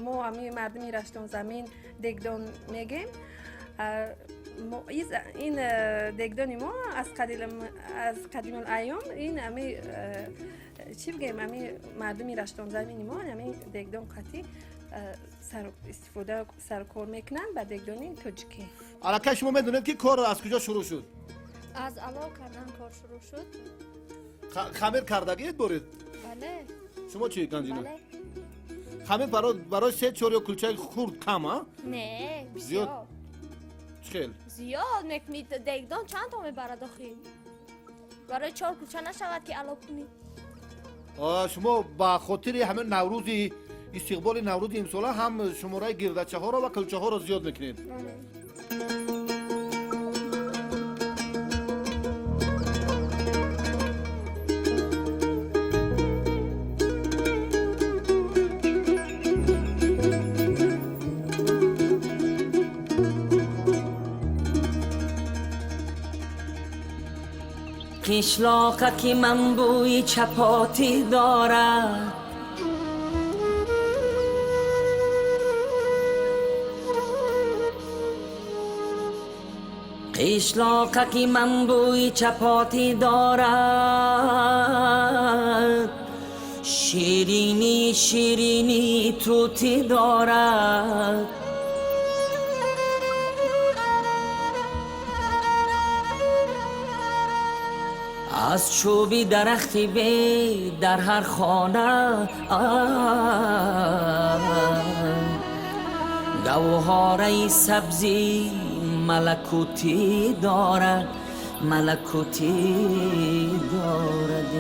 Speaker 17: мо ҳамин мардуми Раштон замин дегдон мегем. ин дегдони мо аз қадимулайём ин чӣ бигем ҳамин мардуми Раштон замини мо ҳамин дегдон қатӣ истифода саркор мекунанд ба дегдони тоҷикӣ.
Speaker 9: аллакай шумо медонед ки кор аз куҷо шурӯъ шуд?
Speaker 11: аз алов кардан кор шурӯъ шуд.
Speaker 9: хамир кардагиед боред?
Speaker 11: бале.
Speaker 9: шумо чӣ ганҷина? хамир барои 3-4 ё кулчаи хурд кам а?
Speaker 11: не
Speaker 9: зиёд. чӣ хел?
Speaker 11: зиёд мекунид. дегдон чанд то мебарад охир? барои 4 кулча нашавад ки алов кунид.
Speaker 9: шумо ба хотири ҳамин наврӯзи истиқболи наврӯзи имсола ҳам шумораи гирдачаҳоро ва кулчаҳоро зиёд мекунед.
Speaker 18: قشلاقکی من بوی چپاتی دارد قشلاقکی من بوی چپاتی دارد شیرینی شیرینی توتی دارد از چوبی درختی بی در هر خانه گوهره سبزی ملکوتی دارد ملکوتی دارد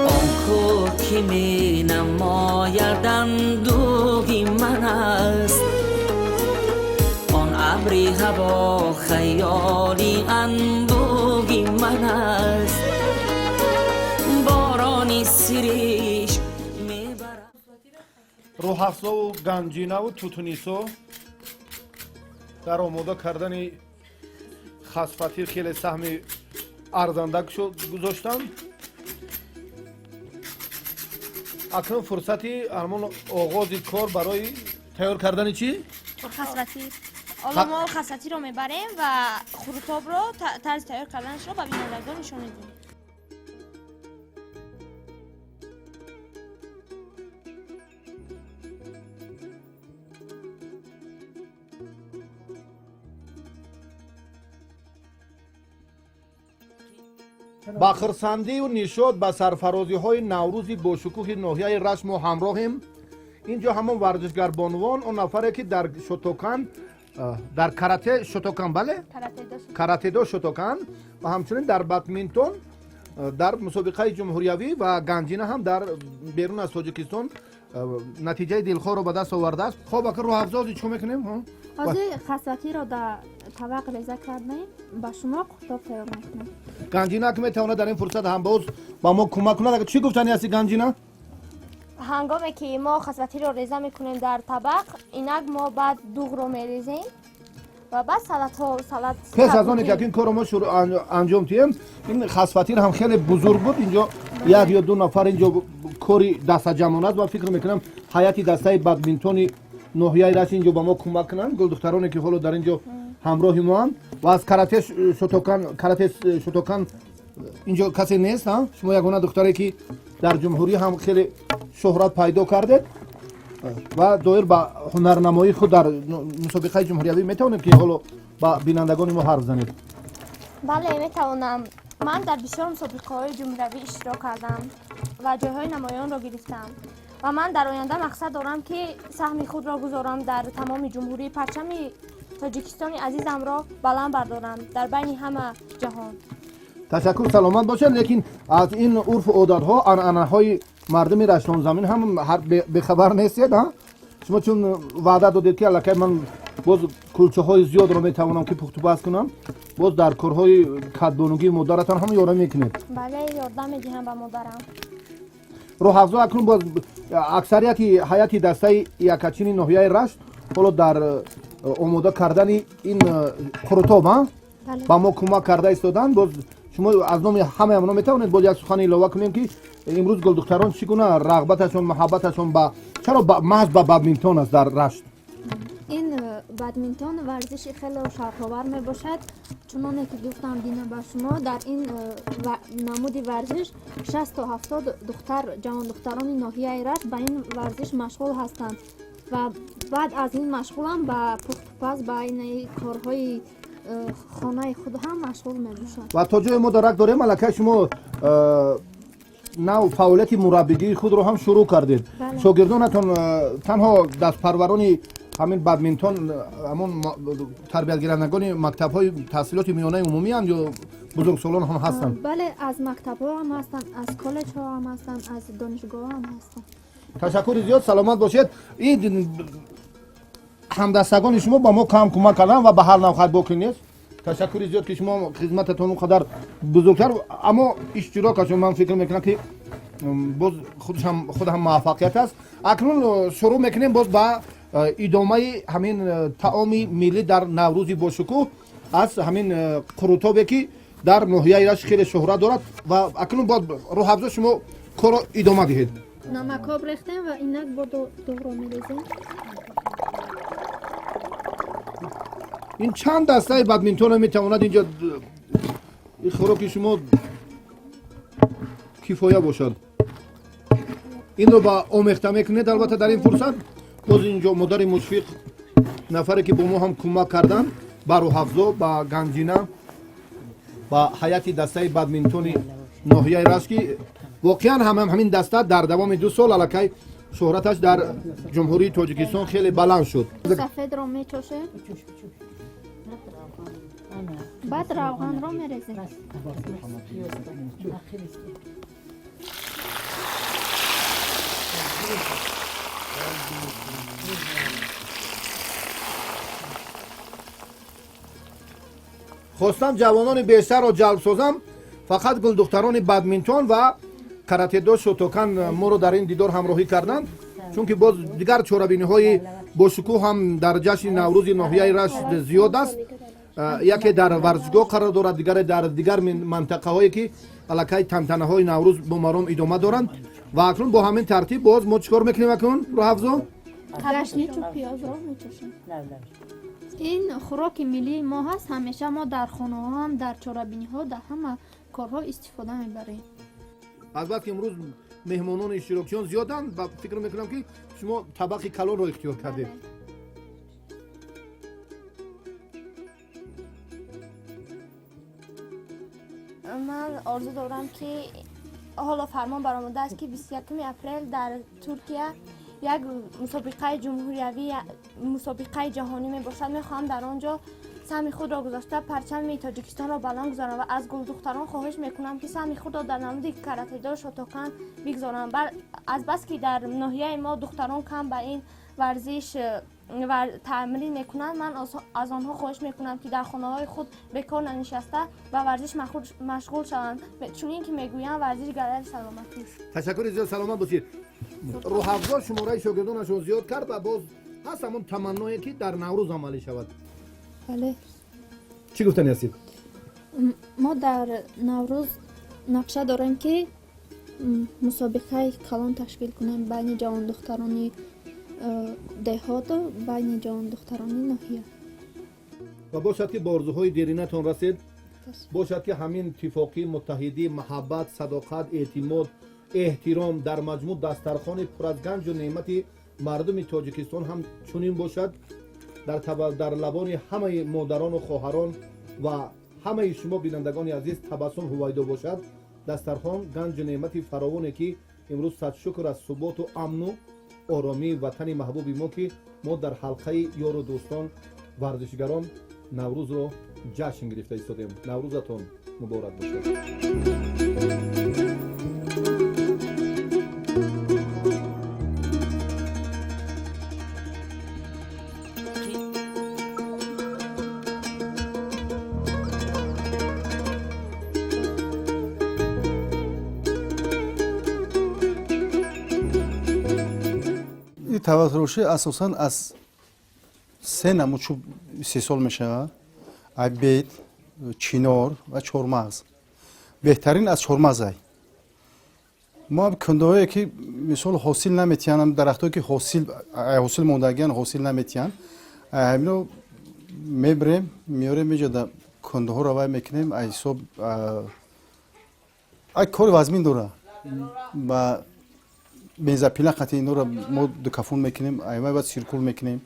Speaker 18: آن کو که می نماید اندوهی من است ابری هوا خیالی اندوهی من است بارانی سریش میبرد.
Speaker 9: روحافزو و گنجینه و توتونیسو дар омода кардани хасфатир хеле саҳми арзандак гузоштам. акнун фурсати армон оғози кор барои тайёр кардани чӣ?
Speaker 4: خسفتی حالا ما خسفتی رو میبریم و خروطاب رو طرز تیار کردنش رو به بینندگان نشون میدیم.
Speaker 9: ба хирсандию нишод ба сарфарозиҳои наврӯзи бошукӯҳи ноҳияи рашт мо ҳамроҳем. инҷо ҳамон варзишгарбонвон он нафаре ки дар шотокан дар карате шотокан бале каратедо шотокан ва ҳамчунин дар бадминтон дар мусобиқаи ҷумҳуриявӣ ва ганҷина ҳам дар берун аз тоҷикистон натиҷаи дилхоҳро ба даст овардааст. хоб ака роҳафзози чӣ мекунем?
Speaker 11: ҳозир хасватиро дар табақ реза кардем, ба шумо қуртоб тайёр мекунем.
Speaker 9: ганҷина ки метавонад дар ин фурсат ҳамбоз ба мо кӯмак кунад. чӣ гуфтани ҳасти ганҷина?
Speaker 4: هنگامی که ما خسفتی رو ریزه میکنیم در طبق، اینک ما بعد دوغ رو میریزیم و بعد سلات
Speaker 9: پس از آنکه این کار ما شروع انجام دادیم، این خسفتی هم خیلی بزرگ بود. اینجا یک یا دو نفر اینجا کاری دست جمعانت و فکر میکنم حیاتی دسته بادمینتون ناحیه رشت اینجا با ما کمک کنن. گل دخترانی که حالا در اینجا همراه ما هم و از کاراته شوتوکان اینجا کسی نیست. شما یگانه دختری که در جمهوری هم خیلی شهرت پیدا کرده و دایر با هنرنمایی خود در مسابقه جمهوریوی میتونید که حالا با بینندگان ما حرف زنید.
Speaker 4: بله میتونم. من در بسیار مسابقه های جمهوریوی اشتراک کردم و جایهای نمایان را گرفتم و من در آینده مقصد دارم که سهم خود را گذارم در تمام جمهوری، پرچم تاجیکستان عزیزم را بلند بردارم در بین همه جهان.
Speaker 9: تشکر، سلامت باشد. لیکن از این عرف و عادت‌ها عنعنه‌های مردم رشتان زمین هم به خبر نیستید. شما چون وعده دادید که الکی من باز کلچه‌های زیاد رو میتوانم که پخت و پز کنم، باز در کارهای کدبانوگی مادرتان هم یارم میکنید.
Speaker 4: بله یاردم میدهم به مادرم.
Speaker 9: روحافظا اکنون باز اکثریت حیاتی دسته یکاچین ناحیه رشت حالا در آماده کردن این خروطاب با ما کمک کرده ایستادن. باز شما از نام همه امنا میتونید باز یک سخن اضافه کنیم که امروز گل دختران چگونه رغبتشون محبتشون با چرا محض با بادمینتون است در رشت؟
Speaker 11: این بادمینتون ورزش خیلی شاخ‌آور می باشد. چونانه که گفتم بینم با شما در این نمود ورزش 60 تا 70 دختر جوان دختران ناحیه رشت به این ورزش مشغول هستند و بعد از این مشغولم با پخت و پز با این کارهای خانه خود هم مشغول می باشند.
Speaker 9: و تا جای ما درک داریم الکی شما نو فعالیت مربیگی خود رو هم شروع کردید. شاگردانتون تنها دست پرورانی همین بادمینتون همون تربیت گیرندگان مکتب‌های تحصیلات میانه عمومی اند یا بزرگسالان هم هستند؟
Speaker 11: بله از مکتب‌ها هم هستند، از کالج‌ها هم هستند، از دانشگاه هم هستند.
Speaker 9: تشکر زیاد، سلامت باشید. این همدستگان شما با ما کمک کردن و به حال نخواهد باقی نیست. تشکر زیاد که شما خدمتتون اونقدر بزرگتر، اما اشتراکشون من فکر میکنم که باز خود هم موفقیت است. اکنون شروع میکنیم باز با ادامه همین طعام ملی در نوروز باشکوه از همین قروطابی که در ناحیه رشت خیلی شهرت دارد و اکنون باز روحافظا شما کارو ادامه دهید.
Speaker 11: نمکاب ریختیم و اینک با دوغ رو میریزیم.
Speaker 9: این چند دسته بادمینتون میتواند اینجا این خوراک شما کفایه باشد. این رو با آمیخته میکنید. البته در این فرصت باز اینجا مدیر مشفق نفری که با ما هم کمک کردن با روحافظا با گنجینا با حیاتی دسته بادمینتون ناحیه رشت که واقعا همین دسته در دوام 2 سال الکی شهرتش در جمهوری تاجیکستان خیلی بلند شد.
Speaker 11: سفید رو میچوشه، بعد روغن رو میریزیم.
Speaker 9: خواستم جوانان بیشتر را جلب سازم. فقط گل دختران بادمینتون و کاراته دو شوتوکان ما رو در این دیدار همراهی کردند، چون که باز دیگر چورابینی های бо шукӯҳ ҳам дар ҷашни наврӯзи ноҳияи Рашт зиёд аст. Яке дар варзишгоҳ қарор дорад, дигаре дар дигар мантақаҳое ки аллакай тантанаҳои наврӯз бо маром идома доранд. Ва акнун бо ҳамин тартиб боз мо чӣ кор мекунем акнун Рӯҳафзо?
Speaker 11: ин хӯроки миллии мо ҳаст. ҳамеша мо дар хонаҳо ҳам дар чорабиниҳо дар ҳама корҳо истифода мебарем.
Speaker 9: албатта имрӯз меҳмонони иштирокчиён зиёданд ва фикр мекунам ки шумо табақи калонро ихтиёр кардед.
Speaker 4: ман орзу дорам ки ҳоло фармон баромадааст ки 21 апрел дар Туркия як мусобиқаи ҷумҳуриявӣ, мусобиқаи ҷаҳонӣ мебошад. мехоҳам дар он ҷо сами худро гузошта парчами Тоҷикистонро баланд гузорам ва аз гулдухтарон хоҳиш мекунам ки сами худро дар намуди каратедо шотокан бигзорам. азбаски дар ноҳияи мо духтарон кам ба ин варзиш тамрин мекунанд, ман аз онҳо хоҳиш мекунам ки дар хонаҳои худ бекор нанишаста ба варзиш машғул шаванд, чунин ки мегӯянд варзиш гараи саломатист.
Speaker 9: ташаккури зиёд, саломат бошед. Рӯҳафзо шумораи шогирдонашон зиёд кард ва боз ҳаст ҳамон таманное ки дар наврӯз амалӣ шавад.
Speaker 11: бале,
Speaker 9: чӣ гуфтанӣ ҳастед?
Speaker 11: мо дар наврӯз нақша дорем ки мусобиқаи калон ташкил кунем байни ҷавондухтарони деҳоту байни ҷавондухтарони ноҳия.
Speaker 9: ва бошад ки бо орзуҳои деринатон расед, бошад ки ҳамин иттифоқӣ, муттаҳидӣ, маҳаббат, садоқат, эътимод, эҳтиром дар маҷмӯъ дастархони пур аз ганҷу неъмати мардуми Тоҷикистон ҳам чунин бошад. дар лабони ҳамаи модарону хоҳарон ва ҳамаи шумо бинандагони азиз табассум ҳувайдо бошад. дастархон ганҷу неъмати фаровоне ки имрӯз садшукр аз суботу амну оромии ватани маҳбуби мо ки мо дар ҳалқаи ёру дӯстон варзишгарон наврӯзро ҷашн гирифта истодем. наврӯзатон муборак бошад.
Speaker 19: таваттрушӣ асосан аз се намуд чӯб истеҳсол мешавад: айбет, чинор ва чормағз. беҳтарин аз чормағзай. мо кундаҳое ки мисол ҳосил наметиҳанд, дарахтое ки ҳосил мондагиан ҳосил наметиҳанд, ҳамино мебирем меорем меҷода кундаҳоро вай мекунем аз ҳисоб кори вазмин дора. ба бензопила қати инора мо дукафун мекунем, аймай баъд сиркул мекунем,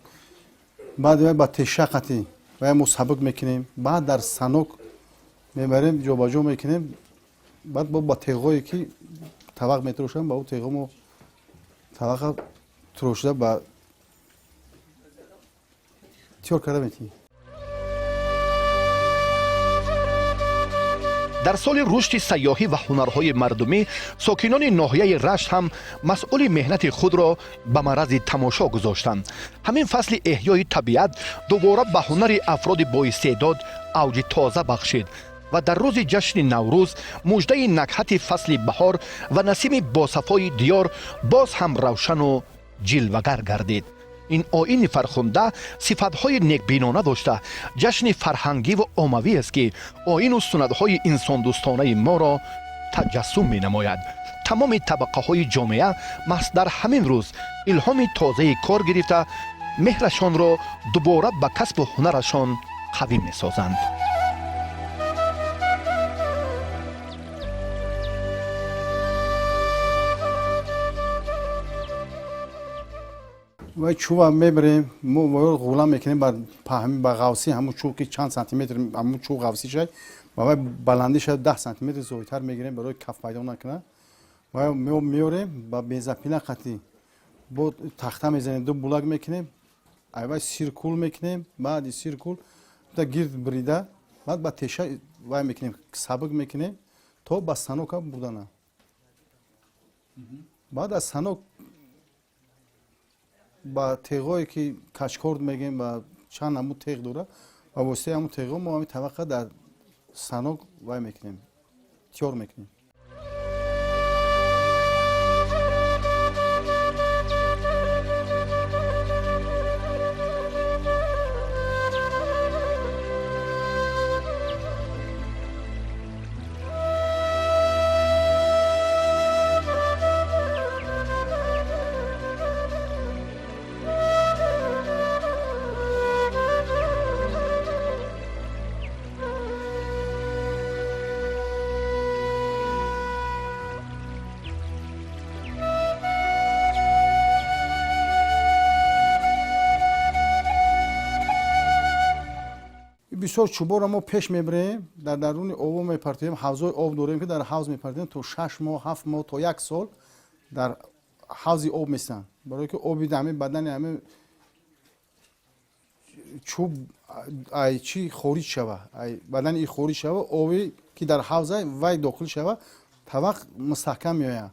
Speaker 19: баъд ба теша қати вай мо сабук мекунем, баъд дар санок мебарем ҷобаҷо мекунем, баъд ба теғое ки тавақ метирошам, ба ӯ теғо мо тавақа тирошида ба тиёр карда метиҳем.
Speaker 8: дар соли рушди сайёҳӣ ва ҳунарҳои мардумӣ сокинони ноҳияи Рашт ҳам масъули меҳнати худро ба марази тамошо гузоштанд. ҳамин фасли эҳёи табиат дубора ба ҳунари афроди боистеъдод авҷи тоза бахшид ва дар рӯзи ҷашни наврӯз муждаи накҳати фасли баҳор ва насими босафои диёр боз ҳам равшану ҷилвагар гардид. ин оини фархунда сифатҳои некбинона дошта, ҷашни фарҳангӣ ва оммавиест ки оину суннатҳои инсондӯстонаи моро таҷассум менамояд. тамоми табақаҳои ҷомеа маҳз дар ҳамин рӯз илҳоми тозаи кор гирифта меҳрашонро дубора ба касбу ҳунарашон қавӣ месозанд.
Speaker 19: вай чӯба мебирем, мо ғула мекунем ба ғавси ҳамун чӯб ки чанд сантиметр ҳамун чӯб ғавси шай ва вай баланди шай 10 сантиметр зоидтар мегирем барои каф пайдо накунад. вай меорем ба бензопила қати бо тахта мезанем, ду булак мекунем, вай сиркул мекунем, баъди сиркул гирд бирида, баъд ба теша вай мекунем, сабук мекунем то ба санока бурдана. баъд аз санок ба теғое ки качкорд мегем ба чанд ҳамун теғ дора, ба воситаи ҳамун теғо мо ҳамин тавақа дар санок вай мекунем, тиёр мекунем. بسیار چوبار ما پیش میبریم در درون آب میپرتیم حوضای آب داریم که در حوض میپرتیم تا 6 ماه 7 ماه تا 1 سال در حوض آب میستن برای که آبی دمی بدن همه چوب ای چی خورید شوه ای بدن ای خورید شوه آبی که در حوض وای داخل شوه طبق مستحکم میآید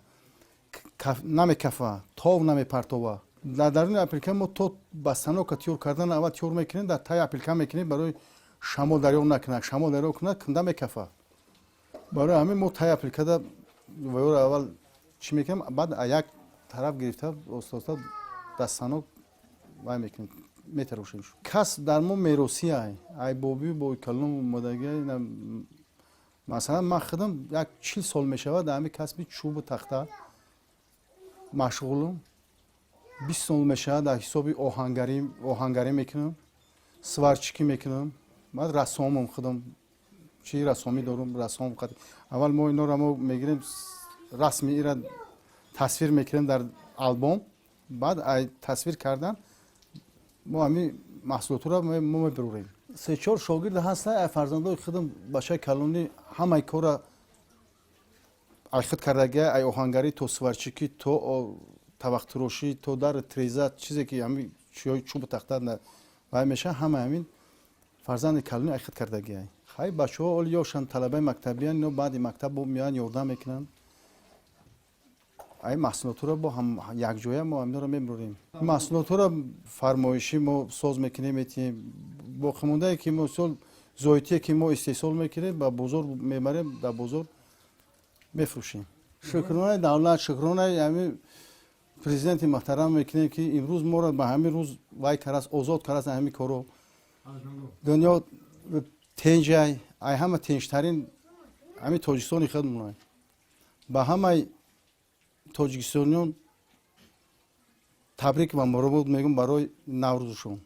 Speaker 19: نمیکفه تاو نمیپرتوه در درون اپلیکه ما تو بستنو که تیور کردن اول تیور میکنیم در تای اپلیکه میکنیم برای شمال دریا نکنه شمال دریا کنه کنده میکفه برای همین ما تای اپلیکه در ویور اول چی میکنیم بعد یک طرف گرفته استاد دستانو وای میکنیم میتروشیم کس در ما میروسی ای بابی با کلم مدگی مثلا من خودم یک 40 سال میشوه در همین کسب چوب و تخته مشغولم 20 سال میشه در حساب آهنگری میکنم سوارچیکی میکنم بعد رسامم خودم چی رسامی دارم رسام قد اول ما اینا رو ما میگیریم رسمی ایرا تصویر میکنیم در آلبوم بعد ای تصویر کردن ما همین محصولات رو ما میبریم 3-4 شاگرد هستن فرزندای خودم بچه کلونی همه کارا خود کردگی ای آهنگری تو سوارچیکی تو طبق تروشی تو در تریزت چیزی که همین چوب تخته وای میشه همه همین فرزند کلونی خود کردگی خیلی بچه‌ها اول یاشان طلبه مکتبی ان بعد مکتب میان یاردم میکنن ای محصولات رو با هم یک جای ما اینا رو میبریم محصولات رو فرمایشی ما ساز میکنیم میتیم با خمونده که مثلا زویتی که ما استحصال میکنیم با بزرگ میبریم در بزرگ بفروشیم شکرانه دولت شکرانه همین پرزیدنت محترم میکنیم که امروز ما رو به همین روز وای کراس آزاد کراس همین کارو دنیا تنجای ای همه تنجترین همین تاجیکستانی خودمون با همه تاجیکستانیان تبریک و مبارک میگم برای نوروزشون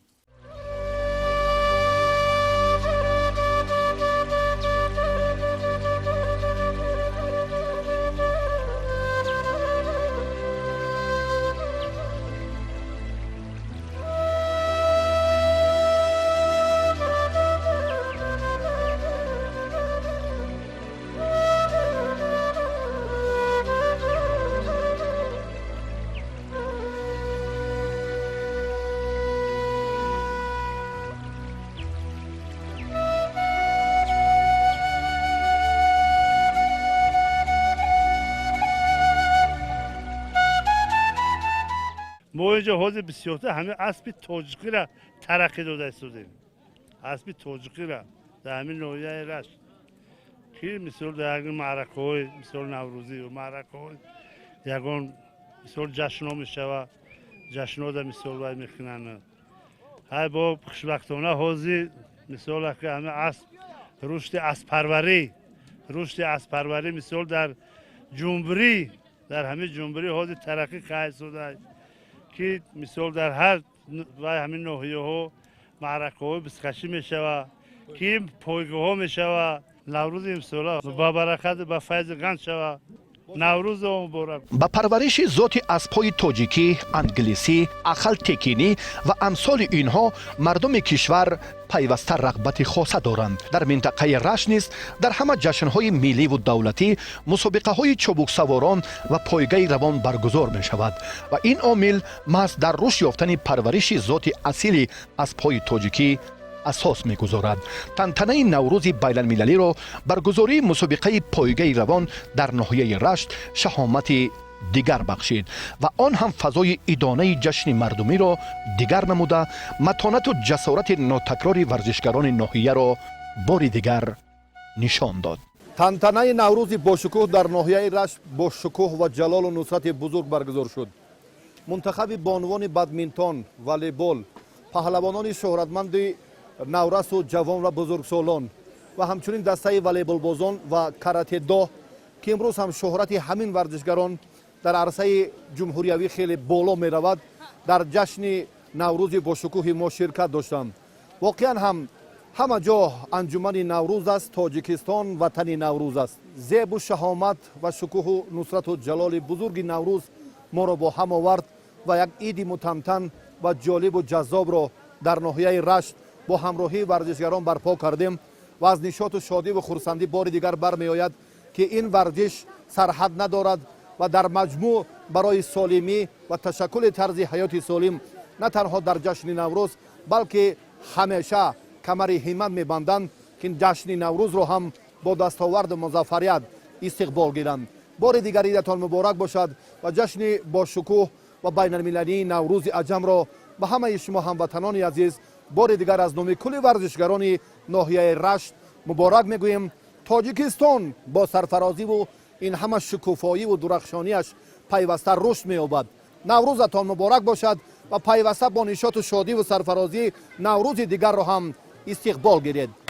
Speaker 20: ما اینجا حوض بسیارتا همه اسب تاجیکی را ترقی داده استودیم اسب تاجیکی را در همین ناحیه رشت که مثل در یکان معرکه های مثل نوروزی و معرکه های یکان مثل جشن ها میشوه جشن ها در مثل باید میکنن های با خوشبختانه حوضی مثل که همه اسب رشد اسب پروری مثل در جنبری در همه جنبری حوض ترقی خواهد شده که مثال در هر و همین ناحیه ها معرکه های بسخشی می شود که پایگاه ها می شود نوروز امسال با برکت با فیض گنج شود نوروز مبارک.
Speaker 8: با پرورش ذات اسب‌های تاجیکی، انگلیسی، اخل تکینی و امثال اینها مردم کشور پیوسته رغبت خاصه دارند. در منطقه رشت نیز در همه جشن‌های ملی و دولتی مسابقه‌های چابک سواران و پایگاه روان برگزار می‌شود و این عامل محض در رشد یافتن پرورش ذات اصیل اسب‌های تاجیکی اساس می‌گذارد. تنتنه نوروز بین‌المللی را برگزاری مسابقه پایگاه روان در ناحیه رشت شهامت دیگر بخشید و آن هم فضای ایدانه جشن مردمی را دیگر نموده متانت و جسارت ناتکرار ورزشکاران ناحیه را بار دیگر نشان داد.
Speaker 1: تنتنه نوروز با شکوه در ناحیه رشت با شکوه و جلال و نصرت بزرگ برگزار شد. منتخب بانوان بدمینتون، والیبال، پهلوانان شهرتمند نورس و جوان و بزرگسالان و همچنین دسته والیبال بازان و کاراته دو که امروز هم شهرت همین ورزشگران در عرصه جمهوریوی خیلی بالا می رود در جشن نوروز با شکوه ما شرکت داشتم. واقعا هم همه جا انجمن نوروز است، تاجیکستان وطن نوروز است. زیب و شهامت و شکوه و نصرت و جلال بزرگ نوروز ما را با هم آورد و یک عید متمتن و جالب و جذاب را در ناحیه رشت
Speaker 9: با همراهی ورزشگران برپا کردیم و از نشاط و شادی و خرسندی بار دیگر برمیآید که این ورزش سرحد ندارد و در مجموع برای سالمی و تشکل طرز حیات سالم نه تنها در جشن نوروز بلکه همیشه کمر همت میبندند که جشن نوروز رو هم با دستاورد مظفریت استقبال گیرند. بار دیگر عیدتان مبارک باشد و جشن با شکوه و بین المللی نوروز عجم را به همه شما هموطنان عزیز بار دیگر از نام کل ورزشگران ناحیه رشت مبارک میگوییم. تاجیکستان با سرفرازی و این همه شکوفایی و درخشانیش پیوسته رشد می‌یابد. نوروزتان مبارک باشد و پیوسته با نشاط و شادی و سرفرازی نوروز دیگر را هم استقبال گیرید.